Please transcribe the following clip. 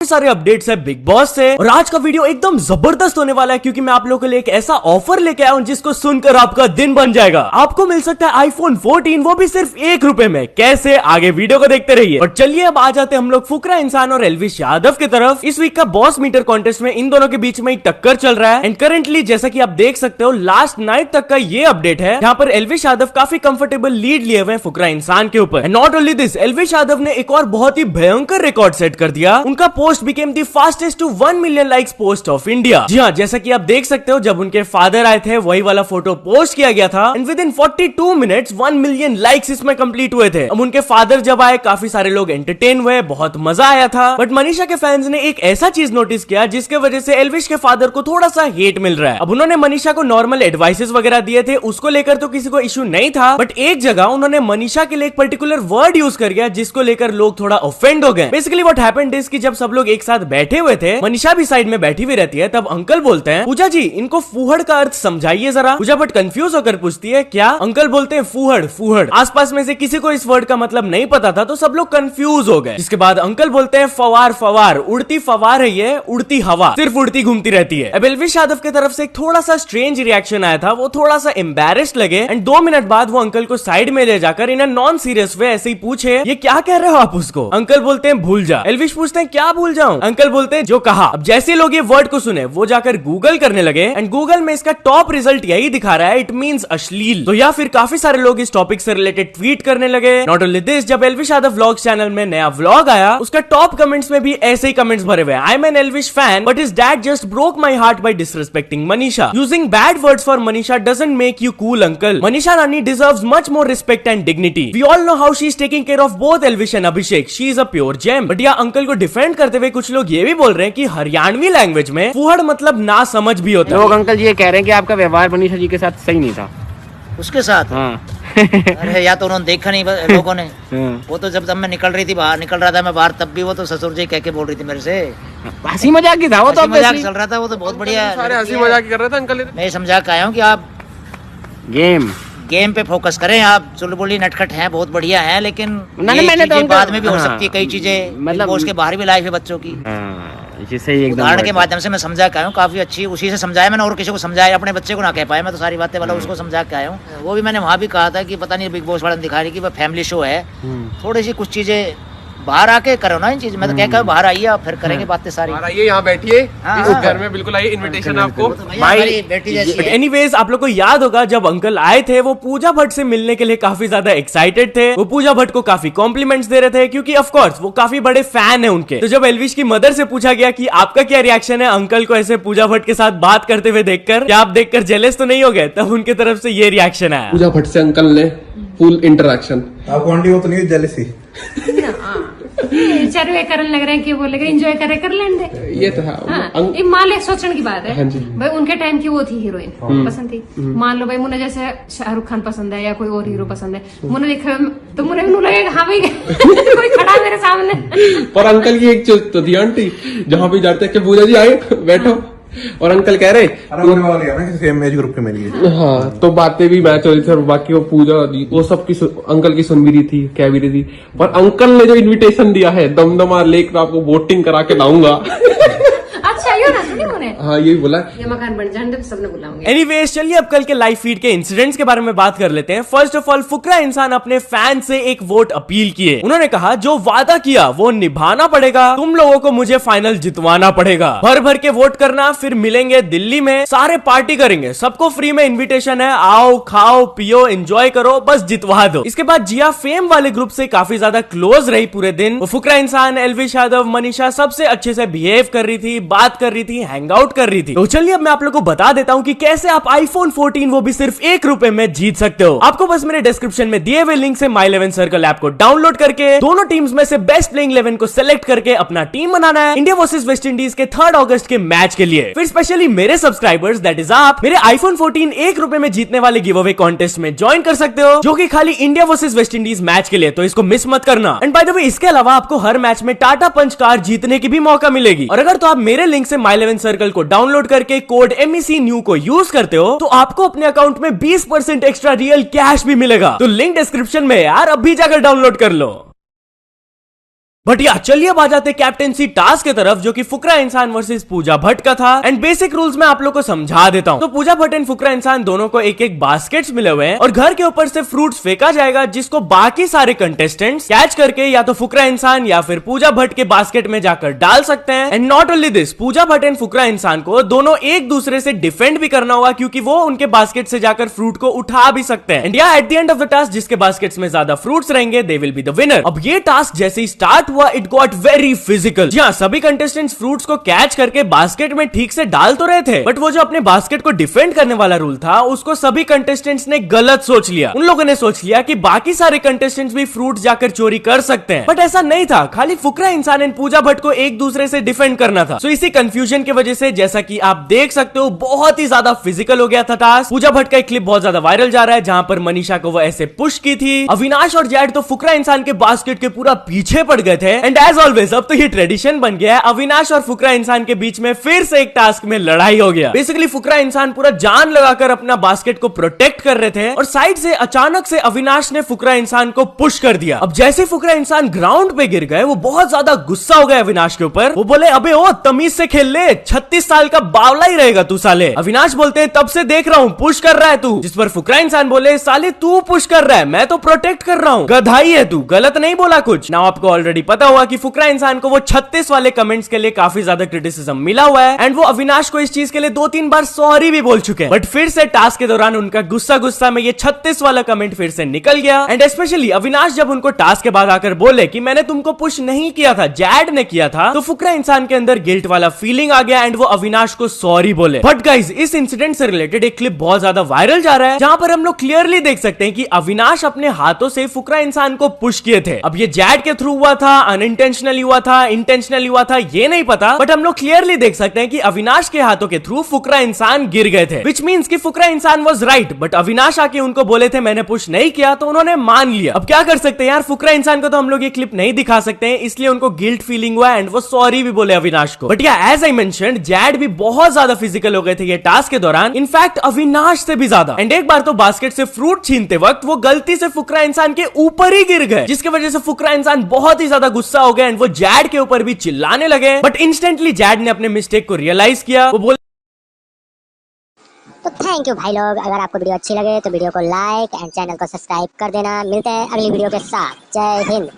सारे अपडेट्स है big boss से। और आज का वीडियो एकदम जबरदस्त होने वाला है क्योंकि मैं आप लोगों के लिए एक ऐसा ऑफर लेके आया हूं जिसको सुनकर आपका दिन बन जाएगा। आपको मिल सकता है आईफोन 14, वो भी सिर्फ ₹1 में। कैसे, आगे वीडियो को देखते रहिए। और चलिए अब आ जाते हम लोग फुकरा इंसान और एल्विश यादव की तरफ। इस वीक का बॉस मीटर कॉन्टेस्ट में इन दोनों के बीच में एक टक्कर चल रहा है एंड करेंटली जैसा कि आप देख सकते हो लास्ट नाइट तक का ये अपडेट है जहां पर एल्विश यादव काफी कंफर्टेबल लीड लिए हुए हैं फुकरा इंसान के ऊपर। Not only this, Elvish Yadav ने एक और बहुत ही भयंकर रिकॉर्ड सेट कर दिया। उनका post became the fastest to 1 million likes post of India. जी हाँ, जैसा कि आप देख सकते हो जब उनके फादर आए थे वही वाला फोटो पोस्ट किया गया था and with in 42 minutes 1 million likes इसमें कंप्लीट हुए थे। अब उनके फादर जब आए काफी सारे लोग एंटरटेन हुए, बहुत मजा आया था। बट मनीषा के फैंस ने एक ऐसा चीज नोटिस किया जिसके वजह से एल्विश के फादर को थोड़ा सा हेट मिल रहा है। अब उन्होंने मनीषा को नॉर्मल एडवाइसेस वगैरह दिए थे, उसको लेकर तो किसी को इशू नहीं था, बट एक जगह उन्होंने मनीषा के लिए एक पर्टिकुलर वर्ड यूज कर गया जिसको लेकर लोग थोड़ा ऑफेंड हो गए। बेसिकली व्हाट हैपेंड इज कि जब सब लोग एक साथ बैठे हुए थे, मनीषा भी साइड में बैठी हुई रहती है, तब अंकल बोलते हैं पूजा जी इनको फूहड़ का अर्थ समझाइए जरा। पूजा बट कंफ्यूज होकर पूछती है क्या? अंकल बोलते हैं फूहड़ फूहड़। आसपास में से किसी को इस वर्ड का मतलब नहीं पता था तो सब लोग कंफ्यूज हो गए। जिसके बाद अंकल बोलते हैं फवार फवार, उड़ती फवार है ये, उड़ती हवा, सिर्फ उड़ती घूमती रहती है। अब एल्विश यादव की तरफ से एक थोड़ा सा स्ट्रेंज रिएक्शन आया था, वो थोड़ा सा एम्बैरेस्ड लगे एंड 2 मिनट बाद वो अंकल को साइड में ले जाकर इन नॉन सीरियस वे ऐसे ही पूछे ये क्या कह रहे हो आप उसको? अंकल बोलते हैं भूल जा। एल्विश पूछते हैं क्या भूल जाऊं? अंकल बोलते हैं जो कहा। अब जैसे लोग ये वर्ड को सुने वो जाकर गूगल करने लगे एंड गूगल में इसका टॉप रिजल्ट यही दिखा रहा है, इट मींस अश्लील। तो या फिर काफी सारे लोग इस टॉपिक से रिलेटेड ट्वीट करने लगे। नॉट ओनली दिस, जब एल्विश यादव व्लॉग्स चैनल में नया व्लॉग आया उसका टॉप कमेंट्स में भी ऐसे ही कमेंट्स भरे हुए। I am an Elvish fan but his dad just broke my heart by disrespecting Manisha. Using bad words for Manisha doesn't make you cool uncle. Manisha Rani deserves much more respect and dignity. We all know how she is taking care of both Elvish and Abhishek. She is a pure gem. But या uncle को defend करते हुए कुछ लोग ये भी बोल रहे हैं कि हरियाणवी लैंग्वेज में फूहड़ मतलब ना समझ भी होता है। लोग अंकल ये कह रहे हैं कि आपका व्यवहार मनीषा जी के साथ सही नहीं था। उसके साथ? हाँ। अरे या तो उन्होंने देखा नहीं लोगों ने। वो तो जब मैं निकल रही थी, बाहर निकल रहा था मैं बाहर, तब भी वो तो ससुर जी कह के बोल रही थी मेरे से। हंसी मजाक ही था वो, तो मजाक चल रहा था, वो तो बहुत बढ़िया। सारे हंसी मजाक कर रहे थे अंकल। मैं समझा के आया हूँ कि आप गेम पे फोकस करें। आप चुलबुली नटखट हैं, बहुत बढ़िया हैं, लेकिन मैंने तो बाद में भी हो सकती है कई चीजें, मतलब उसके बाहर भी लाइफ है बच्चों की। उदाहरण के माध्यम से मैं समझा के आया हूँ, काफी अच्छी उसी से समझाया मैंने, और किसी को समझाया, अपने बच्चे को ना कह पाया मैं तो सारी बातें वाला उसको समझा के आया हूँ। वो भी मैंने वहाँ भी कहा था कि पता नहीं बिग बॉस वाले दिखा रही कि वह फैमिली शो है, थोड़ी सी कुछ चीजें बाहर आके करो ना इन चीज। मैं तो क्या बाहर आइए आप, फिर करेंगे बातें सारी। आइए यहाँ बैठिए, इस घर में बिल्कुल आइए, इनविटेशन आपको भाई बेटी जैसी है। एनीवेज आप लोग को याद होगा जब अंकल आए थे वो पूजा भट्ट से मिलने के लिए काफी ज्यादा एक्साइटेड थे। वो पूजा भट्ट को काफी कॉम्प्लीमेंट्स दे रहे थे क्योंकि ऑफ कोर्स वो काफी बड़े फैन है उनके। तो जब एल्विश की मदर से पूछा गया कि आपका क्या रिएक्शन है अंकल को ऐसे पूजा भट्ट के साथ बात करते हुए देखकर, क्या आप देखकर जेलस तो नहीं हो गए? तब उनके तरफ से ये रिएक्शन आया। पूजा भट्ट से अंकल ने फुल इंटरेक्शन। आपको आंटी वो तो नहीं जेलसी? सर्वे करने लग रहे हैं कि बोलेगा एंजॉय करे कर लेने दे। ये तो है। ये मान लो सोचने की बात है। हाँ जी। भाई उनके टाइम की वो थी हीरोइन पसंद थी। मान लो भाई मुझे जैसे शाहरुख खान पसंद है या कोई और हीरो पसंद है, मुझे देखा तो मुझे भी लगेगा हाँ भाई कोई खड़ा है मेरे सामने। पर अंकल की एक चीज तो थी आंटी, जहाँ भी जाते कि पूजा जी आए बैठो, और अंकल कह रहे सेम एज ग्रुप के मिल गए। हाँ, तो बातें भी मैच हो रही थी और बाकी वो पूजा वो सब की अंकल की सुन भी रही थी, कह भी रही थी। पर अंकल ने जो इनविटेशन दिया है दमदमा लेक, आपको बोटिंग करा के लाऊंगा। अच्छा यो ना सुनी मुझे। हाँ यही बोला, ये मकान बन जाने सबने बुलाऊंगे। एनीवेज चलिए अब कल के लाइव फीड के इंसिडेंट्स के बारे में बात कर लेते हैं। फर्स्ट ऑफ ऑल फुकरा इंसान अपने फैन से एक वोट अपील किए। उन्होंने कहा जो वादा किया वो निभाना पड़ेगा, तुम लोगों को मुझे फाइनल जितवाना पड़ेगा। भर भर के वोट करना, फिर मिलेंगे दिल्ली में, सारे पार्टी करेंगे, सबको फ्री में इन्विटेशन है, आओ खाओ पियो एंजॉय करो, बस जितवा दो। इसके बाद जिया फेम वाले ग्रुप से काफी ज्यादा क्लोज रही पूरे दिन। वो फुकरा इंसान, एल्विश यादव, मनीषा सबसे अच्छे से बिहेव कर रही थी, बात कर रही थी, हैंग आउट कर रही थी। तो चलिए अब मैं आप लोगों को बता देता हूं कि कैसे आप आईफोन 14 वो भी सिर्फ ₹1 में जीत सकते हो। आपको बस मेरे डिस्क्रिप्शन में दिए हुए लिंक से माई 11 सर्कल ऐप को डाउनलोड करके दोनों टीम्स में से बेस्ट प्लेइंग 11 को सिलेक्ट करके अपना टीम बनाना है इंडिया वर्सेस वेस्ट इंडीज के 3 अगस्त के मैच के लिए। फिर स्पेशली मेरे सब्सक्राइबर्स दैट इज आप मेरे आईफोन 14 ₹1 में जीतने वाले गिव अवे कॉन्टेस्ट में ज्वाइन कर सकते हो, जो कि खाली India versus West Indies match के लिए, तो इसको मिस मत करना। एंड बाय द वे इसके अलावा आपको हर मैच में टाटा पंच कार जीतने की भी मौका मिलेगी। और अगर तो आप मेरे लिंक से माई 11 सर्कल को डाउनलोड करके कोड MEC न्यू को यूज करते हो तो आपको अपने अकाउंट में 20% एक्स्ट्रा रियल कैश भी मिलेगा। तो लिंक डिस्क्रिप्शन में यार, अभी जाकर डाउनलोड कर लो। बट या चलिए अब आ जाते कैप्टेंसी टास्क की तरफ, जो कि फुकरा इंसान वर्सेस पूजा भट्ट का था। एंड बेसिक रूल्स मैं आप लोग को समझा देता हूँ। तो पूजा भट्ट एंड फुकरा इंसान दोनों को एक एक बास्केट्स मिले हुए हैं और घर के ऊपर से फ्रूट्स फेंका जाएगा, जिसको बाकी सारे कंटेस्टेंट्स कैच करके या तो फुकरा इंसान या फिर पूजा भट्ट के बास्केट में जाकर डाल सकते हैं। And not only this, Pooja Bhatt and Fukrey Insaan को दोनों एक दूसरे से डिफेंड भी करना होगा, क्योंकि वो उनके बास्केट से जाकर फ्रूट को उठा भी सकते हैं। एंड या at the end of the task जिसके बास्केट्स में ज्यादा फ्रूट्स रहेंगे they will be the winner. अब ये टास्क जैसे ही स्टार्ट हुआ इट गॉट वेरी फिजिकल। जी हाँ, सभी कंटेस्टेंट्स फ्रूट्स को कैच करके बास्केट में ठीक से डाल तो रहे थे, बट वो जो अपने बास्केट को डिफेंड करने वाला रूल था उसको सभी कंटेस्टेंट्स ने गलत सोच लिया। उन लोगों ने सोच लिया कि बाकी सारे कंटेस्टेंट्स भी फ्रूट्स जाकर चोरी कर सकते हैं, बट ऐसा नहीं था। खाली फुकरा इंसान एंड पूजा भट्ट को एक दूसरे से डिफेंड करना था। सो इसी कंफ्यूजन की वजह से जैसा कि आप देख सकते हो बहुत ही ज्यादा फिजिकल हो गया था टास्क। पूजा भट्ट का एक क्लिप बहुत ज्यादा वायरल जा रहा है जहां पर मनीषा को वो ऐसे पुश की थी। अविनाश और जैड तो फुकरा इंसान के बास्केट के पूरा पीछे पड़ गए थे। एंड एज ऑलवेज अब तो ये ट्रेडिशन बन गया है, अविनाश और फुकरा इंसान के बीच में फिर से एक टास्क में लड़ाई हो गया। बेसिकली फुकरा इंसान पूरा जान लगाकर अपना बास्केट को प्रोटेक्ट कर रहे थे और साइड से अचानक से अविनाश ने फुकरा इंसान को पुश कर दिया। अब जैसे फुकरा इंसान ग्राउंड पे गिर गए वो बहुत ज्यादा गुस्सा हो गए अविनाश के ऊपर। वो बोले अबे ओ तमीज से खेल ले, 36 साल का बावला ही रहेगा तू साले। अविनाश बोलते हैं तब से देख रहा हूँ पुश कर रहा है तू, जिस पर फुकरा इंसान बोले साले तू पुश कर रहा है, मैं तो प्रोटेक्ट कर रहा हूँ, गधाई है तू, गलत नहीं बोला कुछ। नाउ आपको ऑलरेडी पता हुआ कि फुकरा इंसान को वो 36 वाले कमेंट्स के लिए काफी ज्यादा क्रिटिसिज्म मिला हुआ है एंड वो अविनाश को इस चीज के लिए 2-3 बार सॉरी भी बोल चुके हैं। बट फिर से टास्क के दौरान उनका गुस्सा में ये 36 वाला कमेंट फिर से निकल गया। एंड स्पेशली अविनाश जब उनको टास्क के बाद आकर बोले कि मैंने तुमको पुश नहीं किया था, जैड ने किया था, तो फुकरा इंसान के अंदर गिल्ट वाला फीलिंग आ गया एंड वो अविनाश को सॉरी बोले। बट गाइज इस इंसिडेंट से रिलेटेड एक क्लिप बहुत ज्यादा वायरल जा रहा है जहां पर हम लोग क्लियरली देख सकते हैं कि अविनाश अपने हाथों से फुकरा इंसान को पुश किए थे। अब ये जैड के थ्रू हुआ था, अनइंटेंशनली हुआ था, इंटेंशनली हुआ था, ये नहीं पता, बट हम लोग क्लियरली देख सकते हैं कि अविनाश के हाथों के थ्रू फुकरा इंसान गिर गए थे, विच मींस कि फुकरा इंसान वाज राइट। बट अविनाश आके उनको बोले थे मैंने पुश नहीं किया, तो उन्होंने मान लिया। अब क्या कर सकते हैं यार, फुकरा इंसान को तो हम लोग ये क्लिप नहीं दिखा सकते हैं, इसलिए उनको गिल्ट फीलिंग हुआ एंड वो सॉरी भी बोले अविनाश को। बट या एज आई मेंशन्ड जैड भी बहुत ज्यादा फिजिकल हो गए थे ये टास्क के दौरान, इनफैक्ट अविनाश से भी ज्यादा। एंड एक बार तो बास्केट से फ्रूट छीनते वक्त वो गलती से फुकरा इंसान के ऊपर ही गिर गए, जिसकी वजह से फुकरा इंसान बहुत ही ज्यादा गुस्सा हो गया एंड वो जैड के ऊपर भी चिल्लाने लगे। बट इंस्टेंटली जैड ने अपने मिस्टेक को रियलाइज किया। वो बोले तो थैंक यू भाई लोग, अगर आपको वीडियो अच्छी लगे तो वीडियो को लाइक एंड चैनल को सब्सक्राइब कर देना। मिलते हैं अगली वीडियो के साथ। जय हिंद।